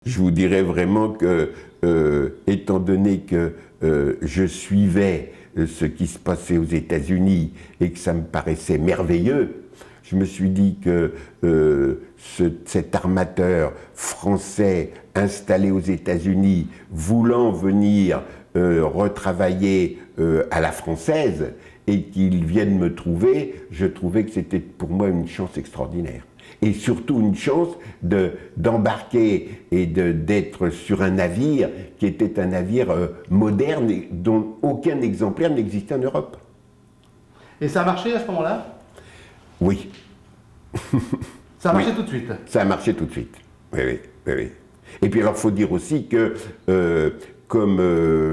Je vous dirais vraiment que, étant donné que je suivais ce qui se passait aux États-Unis et que ça me paraissait merveilleux, je me suis dit que cet armateur français installé aux États-Unis, voulant venir retravailler à la française et qu'il vienne me trouver, je trouvais que c'était pour moi une chance extraordinaire. Et surtout une chance d'embarquer et d'être sur un navire qui était un navire moderne et dont aucun exemplaire n'existait en Europe. Et ça a marché à ce moment-là? Oui. Ça a marché Oui. tout de suite? Ça a marché tout de suite. Oui, oui, oui, oui. Et puis alors, il faut dire aussi que, comme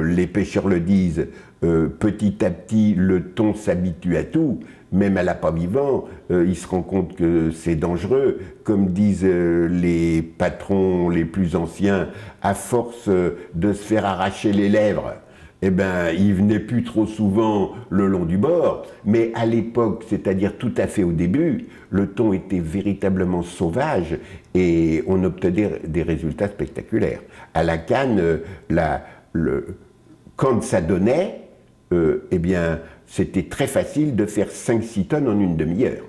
les pêcheurs le disent, petit à petit, le thon s'habitue à tout, même à l'appât vivant, il se rend compte que c'est dangereux. Comme disent les patrons les plus anciens, à force de se faire arracher les lèvres, eh ben, il venait plus trop souvent le long du bord, mais à l'époque, c'est-à-dire tout à fait au début, le thon était véritablement sauvage et on obtenait des résultats spectaculaires. À la canne, quand ça donnait, eh bien, c'était très facile de faire 5-6 tonnes en une demi-heure.